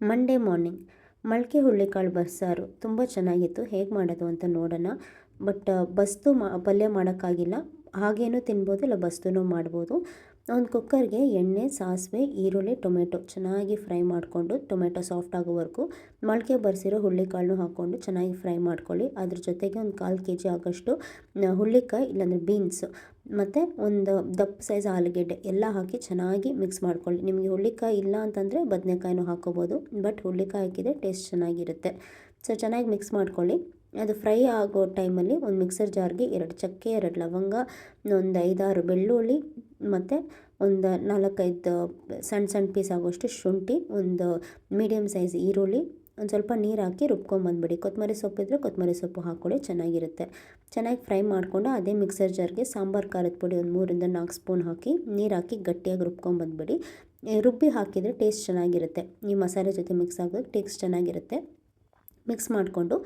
Monday morning ಮೊಳಕೆ ಹುರುಳಿಕಾಳು ಬಸ್ಸಾರು ತುಂಬ ಚೆನ್ನಾಗಿತ್ತು. ಹೇಗೆ ಮಾಡೋದು ಅಂತ ನೋಡೋಣ. ಬಟ್ ಪಲ್ಯ ಮಾಡೋಕ್ಕಾಗಿಲ್ಲ. ಹಾಗೇನೂ ತಿನ್ಬೋದು, ಇಲ್ಲ ಬಸ್ತೂ ಮಾಡ್ಬೋದು. ಒಂದು ಕುಕ್ಕರ್ಗೆ ಎಣ್ಣೆ, ಸಾಸಿವೆ, ಈರುಳ್ಳಿ, ಟೊಮೆಟೊ ಚೆನ್ನಾಗಿ ಫ್ರೈ ಮಾಡಿಕೊಂಡು ಟೊಮೆಟೊ ಸಾಫ್ಟ್ ಆಗೋವರೆಗೂ ಮೊಳಕೆ ಬರೆಸಿರೋ ಹುರುಳಿಕಾಳನ್ನು ಹಾಕ್ಕೊಂಡು ಚೆನ್ನಾಗಿ ಫ್ರೈ ಮಾಡ್ಕೊಳ್ಳಿ. ಅದ್ರ ಜೊತೆಗೆ ಒಂದು 1/4 kg ಆಗೋಷ್ಟು ಹುರುಳಿಕಾಯಿ ಇಲ್ಲಾಂದರೆ ಬೀನ್ಸು ಮತ್ತು ಒಂದು ದಪ್ಪ ಸೈಜ್ ಆಲೂಗೆಡ್ಡೆ ಎಲ್ಲ ಹಾಕಿ ಚೆನ್ನಾಗಿ ಮಿಕ್ಸ್ ಮಾಡ್ಕೊಳ್ಳಿ. ನಿಮಗೆ ಹುರುಳಿಕಾಯಿ ಇಲ್ಲ ಅಂತಂದರೆ ಬದನೆಕಾಯಿನೂ ಹಾಕ್ಕೋಬೋದು, ಬಟ್ ಹುರುಳಿಕಾಯಿ ಹಾಕಿದರೆ ಟೇಸ್ಟ್ ಚೆನ್ನಾಗಿರುತ್ತೆ. ಸೊ ಚೆನ್ನಾಗಿ ಮಿಕ್ಸ್ ಮಾಡ್ಕೊಳ್ಳಿ. ಅದು ಫ್ರೈ ಆಗೋ ಟೈಮಲ್ಲಿ ಒಂದು ಮಿಕ್ಸರ್ ಜಾರ್ಗೆ 2 ಚಕ್ಕೆ, 2 ಲವಂಗ, ಒಂದು 5-6 ಬೆಳ್ಳುಳ್ಳಿ ಮತ್ತು ಒಂದು 4-5 ಸಣ್ಣ ಪೀಸ್ ಆಗೋಷ್ಟು ಶುಂಠಿ, ಒಂದು ಮೀಡಿಯಮ್ ಸೈಜ್ ಈರುಳ್ಳಿ, ಒಂದು ಸ್ವಲ್ಪ ನೀರು ಹಾಕಿ ರುಬ್ಕೊಂಬಂದ್ಬಿಡಿ. ಕೊತ್ತಂಬರಿ ಸೊಪ್ಪಿದ್ರೆ ಕೊತ್ತಂಬರಿ ಸೊಪ್ಪು ಹಾಕ್ಕೊಳ್ಳಿ, ಚೆನ್ನಾಗಿರುತ್ತೆ. ಚೆನ್ನಾಗಿ ಫ್ರೈ ಮಾಡಿಕೊಂಡು ಅದೇ ಮಿಕ್ಸರ್ ಜಾರ್ಗೆ ಸಾಂಬಾರು ಖಾರದ ಪುಡಿ ಒಂದು 3-4 ಸ್ಪೂನ್ ಹಾಕಿ ನೀರು ಹಾಕಿ ಗಟ್ಟಿಯಾಗಿ ರುಬ್ಕೊಂಬಂದ್ಬಿಡಿ. ರುಬ್ಬಿ ಹಾಕಿದರೆ ಟೇಸ್ಟ್ ಚೆನ್ನಾಗಿರುತ್ತೆ. ಈ ಮಸಾಲೆ ಜೊತೆ ಮಿಕ್ಸ್ ಆಗೋದು ಟೇಸ್ಟ್ ಚೆನ್ನಾಗಿರುತ್ತೆ. ಮಿಕ್ಸ್ ಮಾಡಿಕೊಂಡು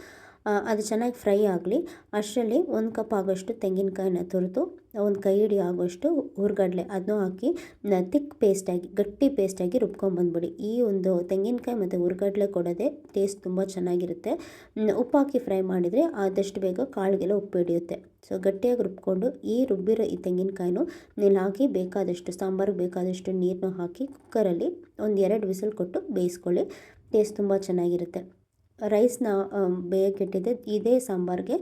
ಅದು ಚೆನ್ನಾಗಿ ಫ್ರೈ ಆಗಲಿ. ಅಷ್ಟರಲ್ಲಿ 1 ಕಪ್ ಆಗೋಷ್ಟು ತೆಂಗಿನಕಾಯಿನ ತುರಿದು, ಒಂದು ಕೈ ಹಿಡಿ ಆಗೋಷ್ಟು ಹುರ್ಗಡ್ಲೆ ಅದನ್ನೂ ಹಾಕಿ ಗಟ್ಟಿ ಪೇಸ್ಟಾಗಿ ರುಬ್ಕೊಂಬಂದ್ಬಿಡಿ. ಈ ಒಂದು ತೆಂಗಿನಕಾಯಿ ಮತ್ತು ಹುರ್ಗಡ್ಲೆ ಕೊಡೋದೇ ಟೇಸ್ಟ್ ತುಂಬ ಚೆನ್ನಾಗಿರುತ್ತೆ. ಉಪ್ಪು ಹಾಕಿ ಫ್ರೈ ಮಾಡಿದರೆ ಆದಷ್ಟು ಬೇಗ ಕಾಳಿಗೆಲ್ಲ ಉಪ್ಪು ಹಿಡಿಯುತ್ತೆ. ಸೊ ಗಟ್ಟಿಯಾಗಿ ರುಬ್ಕೊಂಡು ಈ ರುಬ್ಬಿರೋ ಈ ತೆಂಗಿನಕಾಯಿನೂ ನೀರು ಹಾಕಿ ಸಾಂಬಾರಿಗೆ ಬೇಕಾದಷ್ಟು ನೀರನ್ನು ಹಾಕಿ ಕುಕ್ಕರಲ್ಲಿ ಒಂದು 2 ವಿಸಿಲ್ ಕೊಟ್ಟು ಬೇಯಿಸ್ಕೊಳ್ಳಿ. ಟೇಸ್ಟ್ ತುಂಬ ಚೆನ್ನಾಗಿರುತ್ತೆ. ರೈಸ್ನ ಬೇಯಕ್ಕಿಟ್ಟಿದ್ದೆ. ಇದೇ ಸಾಂಬಾರಿಗೆ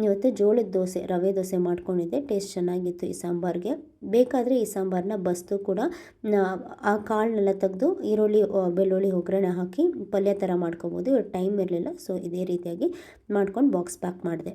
ಇವತ್ತು ಜೋಳದ ದೋಸೆ, ರವೆ ದೋಸೆ ಮಾಡ್ಕೊಂಡಿದ್ದೆ. ಟೇಸ್ಟ್ ಚೆನ್ನಾಗಿತ್ತು ಈ ಸಾಂಬಾರಿಗೆ. ಬೇಕಾದರೆ ಈ ಸಾಂಬಾರನ್ನ ಬಸ್ತು ಕೂಡ ಆ ಕಾಳನ್ನೆಲ್ಲ ತೆಗೆದು ಈರುಳ್ಳಿ, ಬೆಳ್ಳುಳ್ಳಿ ಒಗ್ಗರಣೆ ಹಾಕಿ ಪಲ್ಯ ಥರ ಮಾಡ್ಕೊಬೋದು. ಟೈಮ್ ಇರಲಿಲ್ಲ, ಸೊ ಇದೇ ರೀತಿಯಾಗಿ ಮಾಡ್ಕೊಂಡು ಬಾಕ್ಸ್ ಪ್ಯಾಕ್ ಮಾಡಿದೆ.